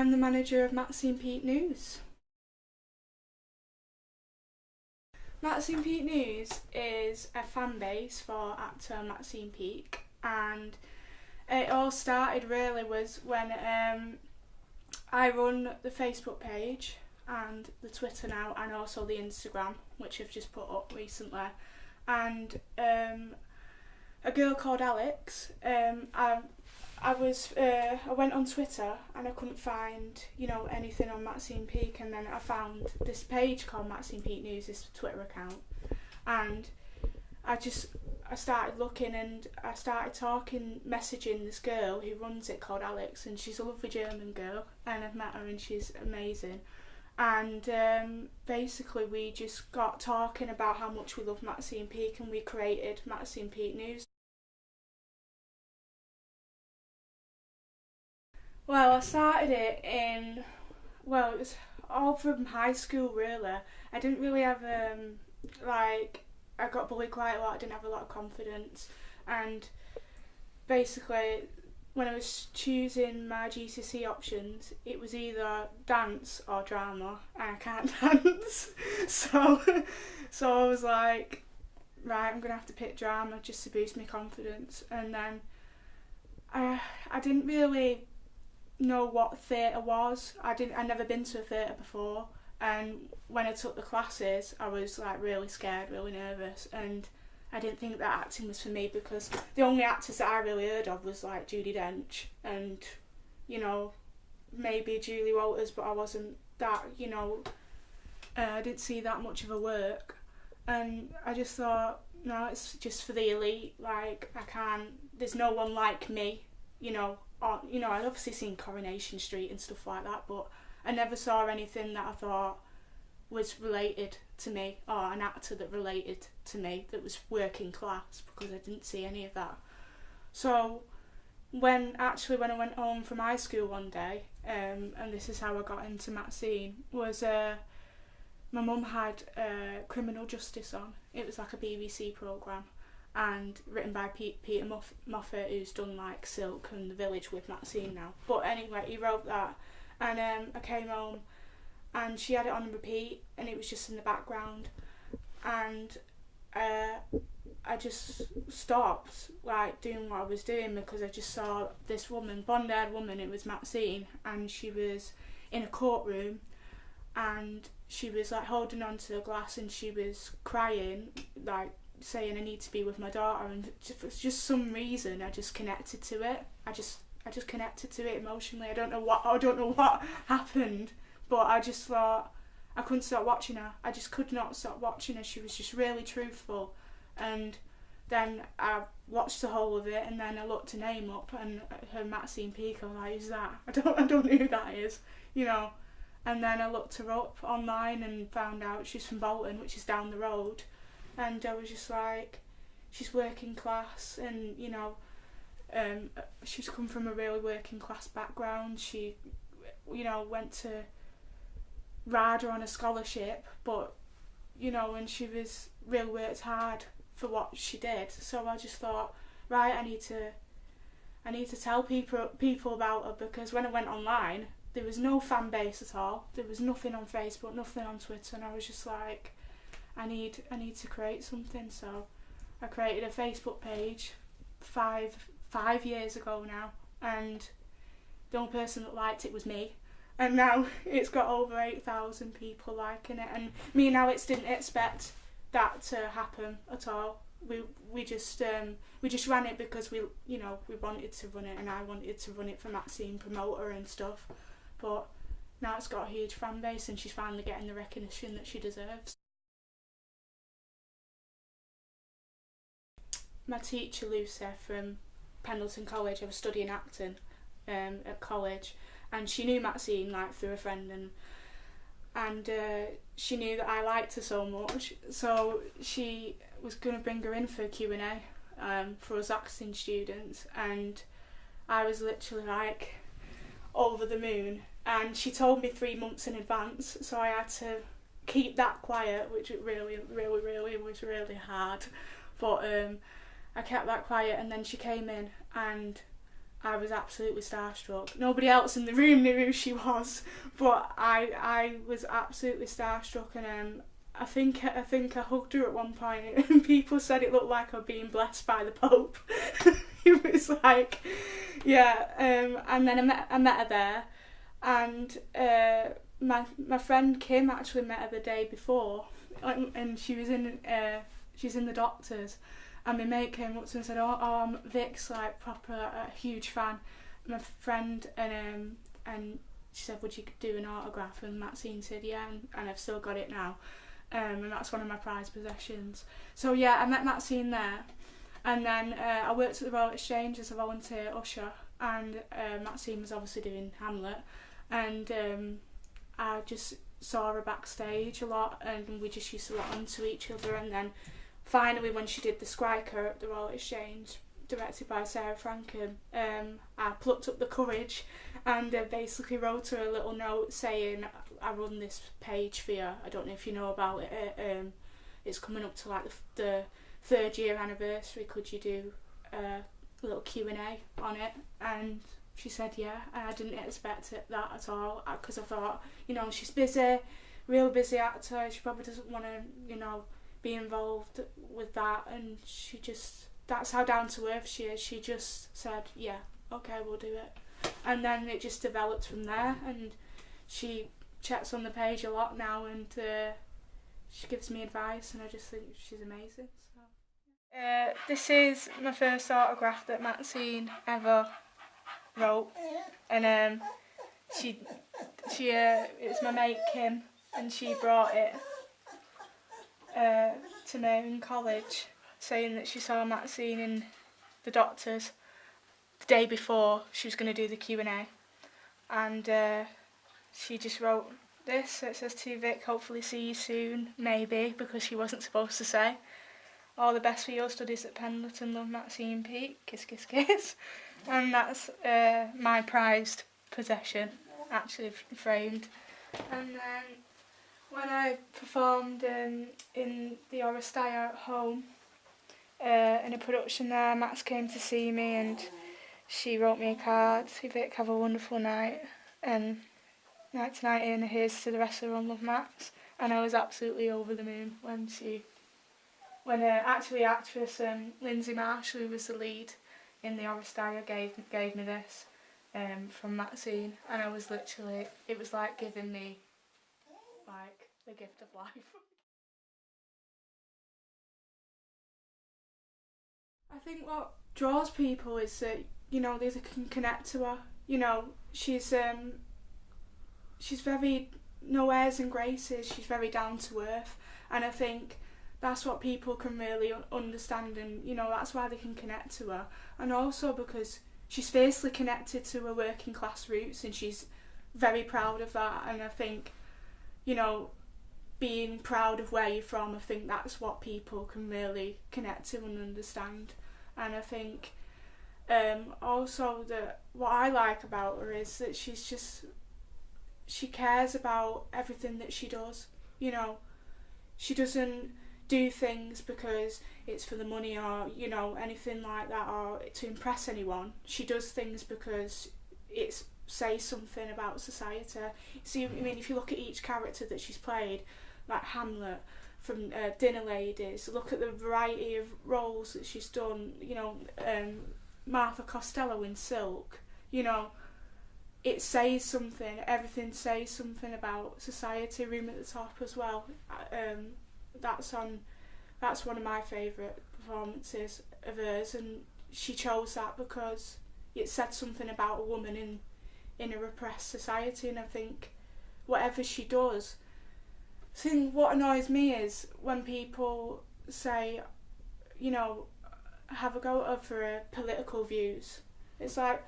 I'm the manager of Maxine Peake News. Maxine Peake News is a fan base for actor Maxine Peake, and it all started really was when I run the Facebook page and the Twitter now, and also the Instagram, which I've just put up recently. And a girl called Alex, I went on Twitter and I couldn't find, anything on Maxine Peake, and then I found this page called Maxine Peake News, this Twitter account, and I started looking, and I started messaging this girl who runs it called Alex, and she's a lovely German girl, and I've met her and she's amazing. And basically we just got talking about how much we love Maxine Peake, and we created Maxine Peake News. Well, I started it it was all from high school really. I didn't really have, I got bullied quite a lot, I didn't have a lot of confidence, and basically when I was choosing my GCSE options, it was either dance or drama, and I can't dance, so I was like, right, I'm going to have to pick drama just to boost my confidence. And then I didn't really know what theatre was. I'd never been to a theatre before, and when I took the classes I was like really scared, really nervous, and I didn't think that acting was for me, because the only actors that I really heard of was like Judi Dench and maybe Julie Walters, but I wasn't that, I didn't see that much of her work, and I just thought, no, it's just for the elite, like there's no one like me, I'd obviously seen Coronation Street and stuff like that, but I never saw anything that I thought was related to me, or an actor that related to me that was working class, because I didn't see any of that. So when I went home from high school one day, and this is how I got into Maxine, was my mum had Criminal Justice on. It was like a BBC programme, and written by Peter Moffat, who's done like Silk and The Village with Maxine now. But anyway, he wrote that, and I came home and she had it on repeat, and it was just in the background, and I just stopped like doing what I was doing, because I just saw this woman, blonde-haired woman, it was Maxine, and she was in a courtroom, and she was like holding onto the glass, and she was crying, like saying, I need to be with my daughter, and for just some reason I just connected to it. I just connected to it emotionally. I don't know what happened, but I just thought I couldn't stop watching her. I just could not stop watching her. She was just really truthful. And then I watched the whole of it, and then I looked her name up, and her Maxine Peake. I was like, who's that? I don't know who that is, And then I looked her up online and found out she's from Bolton, which is down the road. And I was just like, she's working class, and she's come from a really working class background. She, went to RADA on a scholarship, but and she was really worked hard for what she did. So I just thought, right, I need to tell people about her, because when I went online, there was no fan base at all. There was nothing on Facebook, nothing on Twitter, and I was just like, I need to create something. So I created a Facebook page five years ago now, and the only person that liked it was me, and now it's got over 8,000 people liking it. And me and Alex didn't expect that to happen at all. We just ran it because we wanted to run it, and I wanted to run it for Maxine, promote her and stuff. But now it's got a huge fan base, and she's finally getting the recognition that she deserves. My teacher Lucy from Pendleton College, I was studying acting at college, and she knew Maxine like through a friend, and she knew that I liked her so much, so she was going to bring her in for a Q&A for us acting students, and I was literally like over the moon, and she told me 3 months in advance, so I had to keep that quiet, which it really was really hard, but I kept that quiet. And then she came in, and I was absolutely starstruck. Nobody else in the room knew who she was, but I was absolutely starstruck, and I think I hugged her at one point, and people said it looked like I was being blessed by the Pope. It was like, yeah. And then I met her there, and my friend Kim actually met her the day before, and she's in the doctors. And my mate came up to her and said, oh, Vic's like proper a huge fan. My friend, and she said, would you do an autograph? And Maxine said, yeah, and I've still got it now. And that's one of my prized possessions. So yeah, I met Maxine there. And then I worked at the Royal Exchange as a volunteer usher, and Maxine was obviously doing Hamlet. And I just saw her backstage a lot, and we just used to lot onto each other. And then finally, when she did the Squiker at the Royal Exchange, directed by Sarah Franken, I plucked up the courage and basically wrote her a little note saying, I run this page for you. I don't know if you know about it. It's coming up to like the 3rd year anniversary. Could you do a little Q&A on it? And she said, yeah. I didn't expect that at all, because I thought, she's busy, real busy actor. She probably doesn't want to, be involved with that, and that's how down to earth she is. She just said, yeah, okay, we'll do it. And then it just developed from there, and she checks on the page a lot now, and she gives me advice, and I just think she's amazing. So this is my first autograph that Maxine ever wrote, and it's my mate Kim, and she brought it to me in college, saying that she saw Maxine in the doctors the day before she was going to do the Q&A, and she just wrote this. It says, to Vic, hopefully see you soon, maybe, because she wasn't supposed to say. All the best for your studies at Pendleton, love, Maxine Peake, kiss kiss kiss. And that's my prized possession, actually framed. And then when I performed in the Oristaya at home, in a production there, Max came to see me, and she wrote me a card. Vic, have a wonderful night, and night tonight, and here's to the rest of the run, love, Max. And I was absolutely over the moon when actually actress Lindsay Marsh, who was the lead in the Oristaya, gave me this from Maxine, and I was literally, it was like giving me like the gift of life. I think what draws people is that, they can connect to her. She's very no airs and graces. She's very down to earth, and I think that's what people can really understand, and that's why they can connect to her. And also because she's fiercely connected to her working class roots, and she's very proud of that. And I think, being proud of where you're from, I think that's what people can really connect to and understand. And I think also that what I like about her is that she cares about everything that she does. She doesn't do things because it's for the money or anything like that, or to impress anyone. She does things because it says something about society. See, if you look at each character that she's played, like Hamlet, from Dinner Ladies, look at the variety of roles that she's done, Martha Costello in Silk, it says something, everything says something about society. Room at the Top as well, that's one of my favourite performances of hers, and she chose that because it said something about a woman in a repressed society. And I think whatever she does, what annoys me is when people say, have a go at her for her political views. It's like,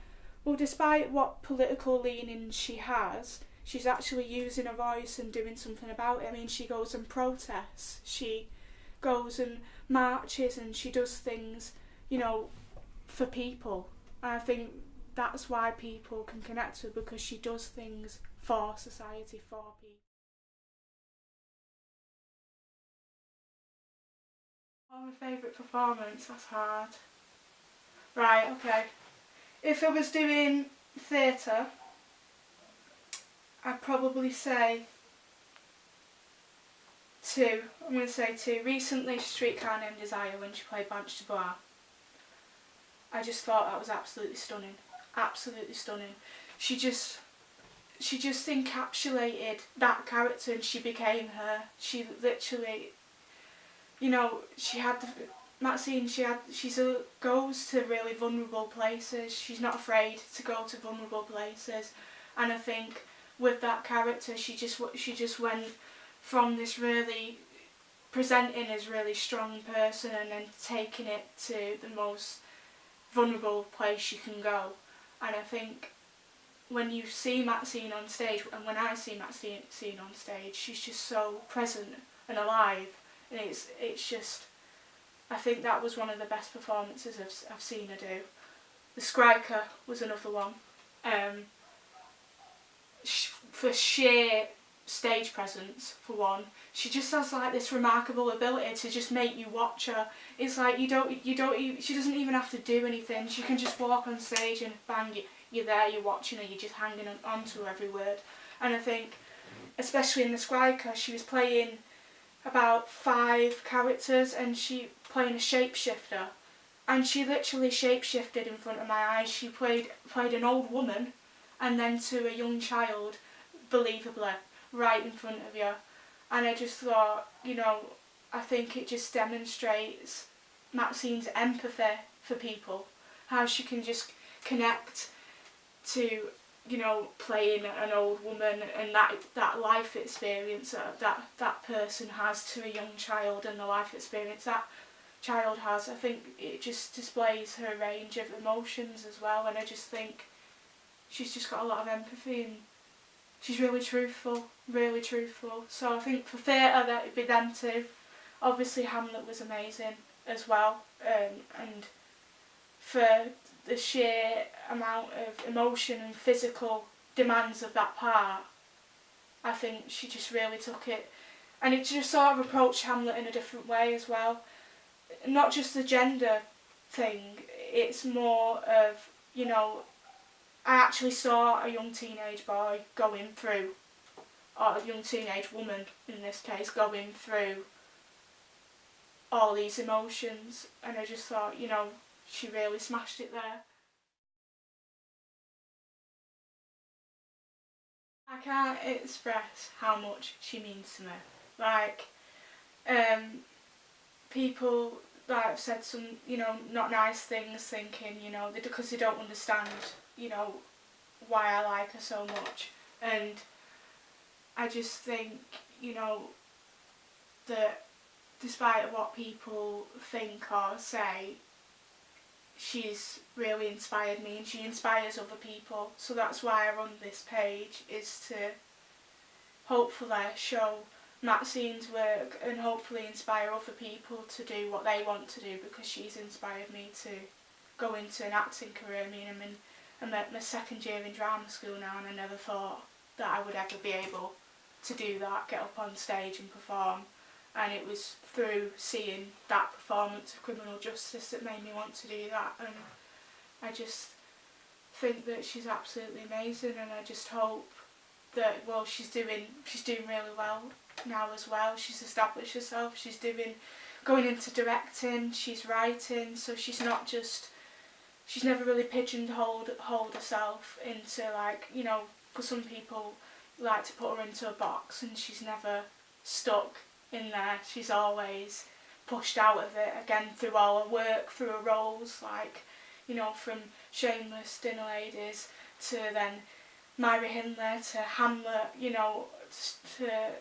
well, despite what political leanings she has, she's actually using her voice and doing something about it. She goes and protests, she goes and marches, and she does things, for people. And I think that's why people can connect to her, because she does things for society, for people. Oh, my favourite performance, that's hard. Right, okay. If I was doing theatre, I'd probably say 2. I'm going to say 2. Recently, Streetcar Named Desire, when she played Blanche Dubois, I just thought that was absolutely stunning. Absolutely stunning. She just encapsulated that character and she became her. She literally, she had Maxine. She goes to really vulnerable places. She's not afraid to go to vulnerable places, and I think with that character, she just went from this really presenting as really strong person and then taking it to the most vulnerable place you can go. And I think when you see Maxine on stage, and when I see Maxine on stage, she's just so present and alive, and it's just, I think that was one of the best performances I've seen her do. The Skriker was another one. For sheer stage presence, for one, she just has like this remarkable ability to just make you watch her. It's like she doesn't even have to do anything. She can just walk on stage and bang, you're there, you're watching her, you're just hanging on to her every word. And I think, especially in the Skriker, she was playing about 5 characters and she playing a shapeshifter, and she literally shapeshifted in front of my eyes. She played an old woman and then to a young child, believably, right in front of you. And I just thought, I think it just demonstrates Maxine's empathy for people, how she can just connect to, playing an old woman and that life experience that person has to a young child, and the life experience that child has. I think it just displays her range of emotions as well, and I just think she's just got a lot of empathy and she's really truthful, really truthful. So I think for theatre that would be them 2. Obviously Hamlet was amazing as well, and for the sheer amount of emotion and physical demands of that part, I think she just really took it, and it just sort of approached Hamlet in a different way as well. Not just the gender thing, it's more of, I actually saw a young teenage boy going through, or a young teenage woman in this case, going through all these emotions, and I just thought, she really smashed it there. I can't express how much she means to me. Like, people like have said some, not nice things, thinking, because they don't understand, why I like her so much. And I just think, that despite what people think or say, she's really inspired me and she inspires other people. So that's why I run this page, is to hopefully show Maxine's work and hopefully inspire other people to do what they want to do, because she's inspired me to go into an acting career. I'm at my 2nd year in drama school now, and I never thought that I would ever be able to do that, get up on stage and perform. And it was through seeing that performance of Criminal Justice that made me want to do that. And I just think that she's absolutely amazing, and I just hope that, well, she's doing really well now as well. She's established herself, she's going into directing, she's writing, so she's never really pigeonholed herself into, like, because some people like to put her into a box, and she's never stuck in there. She's always pushed out of it, again, through all her work, through her roles, like, from Shameless, Dinner Ladies, to then Myra Hindley, to Hamlet, to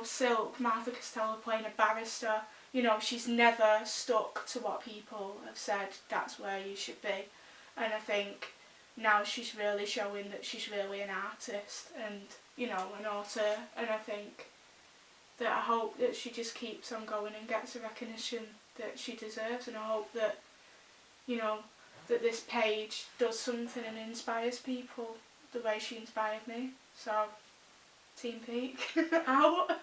Silk, Martha Costello playing a barrister. She's never stuck to what people have said, that's where you should be. And I think now she's really showing that she's really an artist and, an author, and I think that I hope that she just keeps on going and gets the recognition that she deserves, and I hope that, that this page does something and inspires people the way she inspired me. So, Team Peake, out.